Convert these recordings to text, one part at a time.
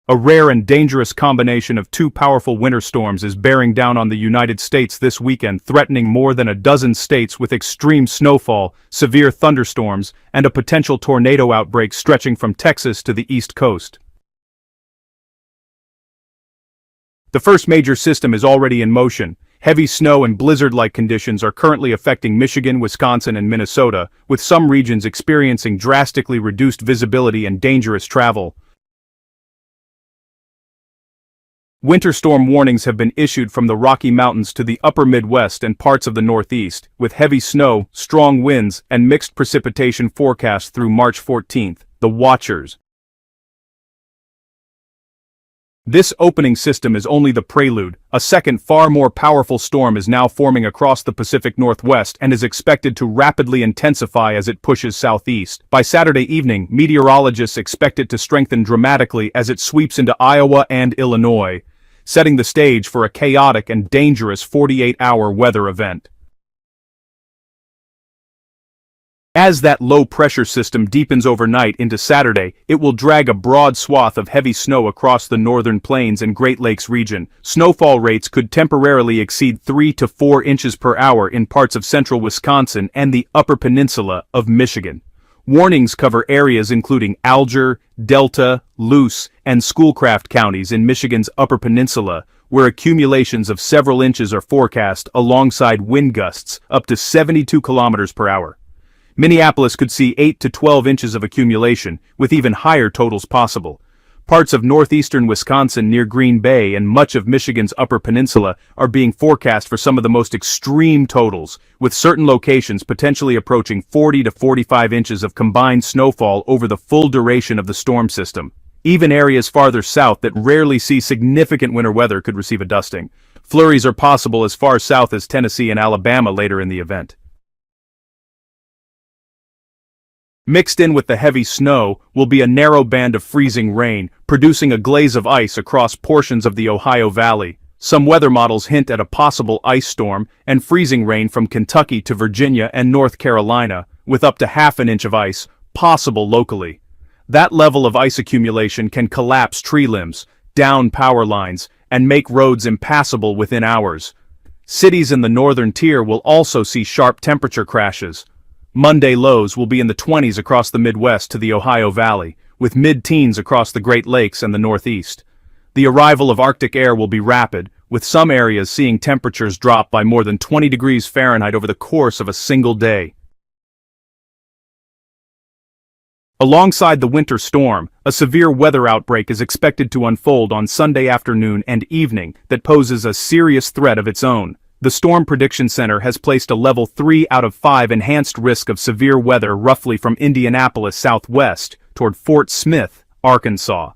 A rare and dangerous combination of two powerful winter storms is bearing down on the United States this weekend, threatening more than a dozen states with extreme snowfall, severe thunderstorms, and a potential tornado outbreak stretching from Texas to the East Coast. The first major system is already in motion. Heavy snow and blizzard-like conditions are currently affecting Michigan, Wisconsin, and Minnesota, with some regions experiencing drastically reduced visibility and dangerous travel. Winter storm warnings have been issued from the Rocky Mountains to the upper Midwest and parts of the Northeast, with heavy snow, strong winds, and mixed precipitation forecast through March 14th. The Watchers. This opening system is only the prelude. A second, far more powerful storm is now forming across the Pacific Northwest and is expected to rapidly intensify as it pushes southeast. By Saturday evening, meteorologists expect it to strengthen dramatically as it sweeps into Iowa and Illinois, setting the stage for a chaotic and dangerous 48-hour weather event. As that low-pressure system deepens overnight into Saturday, it will drag a broad swath of heavy snow across the northern plains and Great Lakes region. Snowfall rates could temporarily exceed 3 to 4 inches per hour in parts of central Wisconsin and the upper peninsula of Michigan. Warnings cover areas including Alger, Delta, Luce, and Schoolcraft counties in Michigan's upper peninsula, where accumulations of several inches are forecast alongside wind gusts up to 72 kilometers per hour. Minneapolis could see 8 to 12 inches of accumulation, with even higher totals possible. Parts of northeastern Wisconsin near Green Bay and much of Michigan's Upper Peninsula are being forecast for some of the most extreme totals, with certain locations potentially approaching 40 to 45 inches of combined snowfall over the full duration of the storm system. Even areas farther south that rarely see significant winter weather could receive a dusting. Flurries are possible as far south as Tennessee and Alabama later in the event. Mixed in with the heavy snow will be a narrow band of freezing rain, producing a glaze of ice across portions of the Ohio Valley. Some weather models hint at a possible ice storm and freezing rain from Kentucky to Virginia and North Carolina, with up to half an inch of ice possible locally. That level of ice accumulation can collapse tree limbs, down power lines, and make roads impassable within hours. Cities in the northern tier will also see sharp temperature crashes. Monday lows will be in the 20s across the Midwest to the Ohio Valley, with mid-teens across the Great Lakes and the Northeast. The arrival of Arctic air will be rapid, with some areas seeing temperatures drop by more than 20 degrees Fahrenheit over the course of a single day. Alongside the winter storm, a severe weather outbreak is expected to unfold on Sunday afternoon and evening that poses a serious threat of its own. The Storm Prediction Center has placed a level 3 out of 5 enhanced risk of severe weather roughly from Indianapolis southwest toward Fort Smith, Arkansas.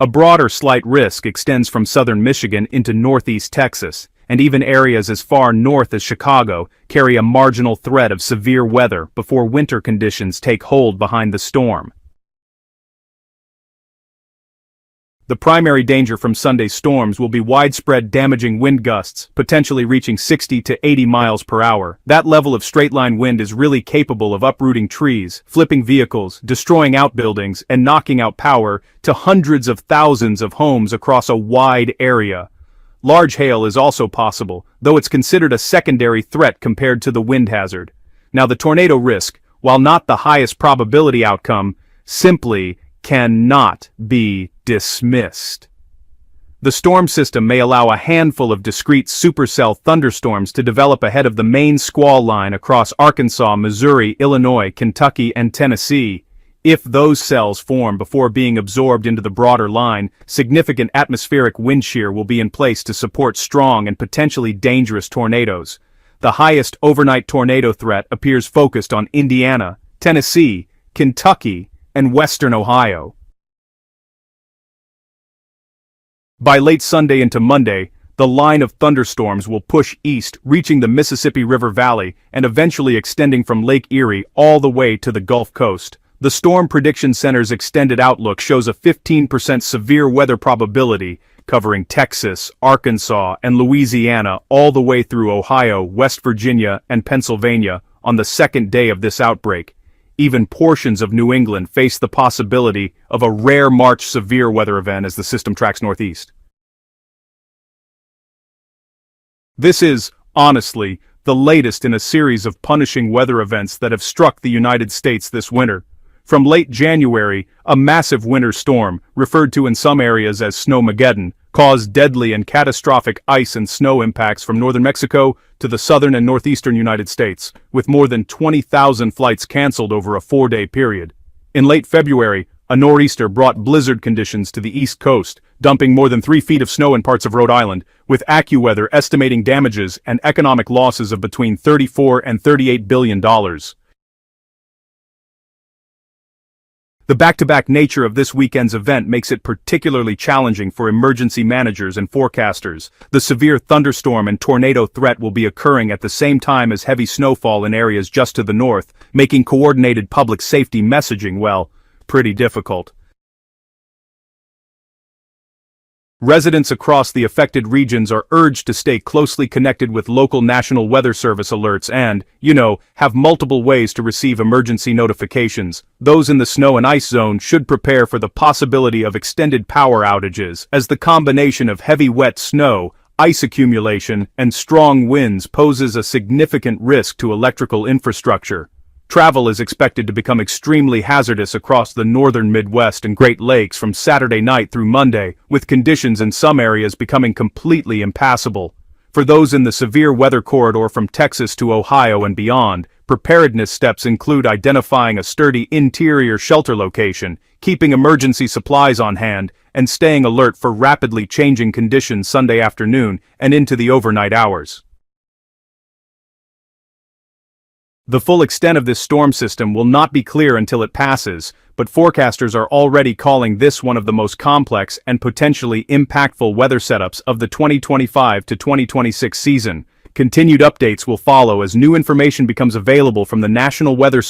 A broader slight risk extends from southern Michigan into northeast Texas, and even areas as far north as Chicago carry a marginal threat of severe weather before winter conditions take hold behind the storm. The primary danger from Sunday's storms will be widespread damaging wind gusts, potentially reaching 60 to 80 miles per hour. That level of straight-line wind is really capable of uprooting trees, flipping vehicles, destroying outbuildings, and knocking out power to hundreds of thousands of homes across a wide area. Large hail is also possible, though it's considered a secondary threat compared to the wind hazard. Now, the tornado risk, while not the highest probability outcome, simply cannot be dismissed. The storm system may allow a handful of discrete supercell thunderstorms to develop ahead of the main squall line across Arkansas, Missouri, Illinois, Kentucky, and Tennessee. If those cells form before being absorbed into the broader line, significant atmospheric wind shear will be in place to support strong and potentially dangerous tornadoes. The highest overnight tornado threat appears focused on Indiana, Tennessee, Kentucky, and western Ohio. By late Sunday into Monday, the line of thunderstorms will push east, reaching the Mississippi River Valley and eventually extending from Lake Erie all the way to the Gulf Coast. The Storm Prediction Center's extended outlook shows a 15% severe weather probability, covering Texas, Arkansas, and Louisiana all the way through Ohio, West Virginia, and Pennsylvania on the second day of this outbreak. even portions of New England face the possibility of a rare March severe weather event as the system tracks northeast. This is, honestly, the latest in a series of punishing weather events that have struck the United States this winter. From late January, a massive winter storm, referred to in some areas as Snowmageddon, caused deadly and catastrophic ice and snow impacts from northern Mexico to the southern and northeastern United States, with more than 20,000 flights canceled over a 4-day period. In late February, a nor'easter brought blizzard conditions to the East Coast, dumping more than 3 feet of snow in parts of Rhode Island, with AccuWeather estimating damages and economic losses of between $34 and $38 billion. The back-to-back nature of this weekend's event makes it particularly challenging for emergency managers and forecasters. The severe thunderstorm and tornado threat will be occurring at the same time as heavy snowfall in areas just to the north, making coordinated public safety messaging, well, pretty difficult. Residents across the affected regions are urged to stay closely connected with local National Weather Service alerts and, have multiple ways to receive emergency notifications. Those in the snow and ice zone should prepare for the possibility of extended power outages, as the combination of heavy wet snow, ice accumulation, and strong winds poses a significant risk to electrical infrastructure. Travel is expected to become extremely hazardous across the northern Midwest and Great Lakes from Saturday night through Monday, with conditions in some areas becoming completely impassable. For those in the severe weather corridor from Texas to Ohio and beyond, preparedness steps include identifying a sturdy interior shelter location, keeping emergency supplies on hand, and staying alert for rapidly changing conditions Sunday afternoon and into the overnight hours. The full extent of this storm system will not be clear until it passes, but forecasters are already calling this one of the most complex and potentially impactful weather setups of the 2025 to 2026 season. Continued updates will follow as new information becomes available from the National Weather Service.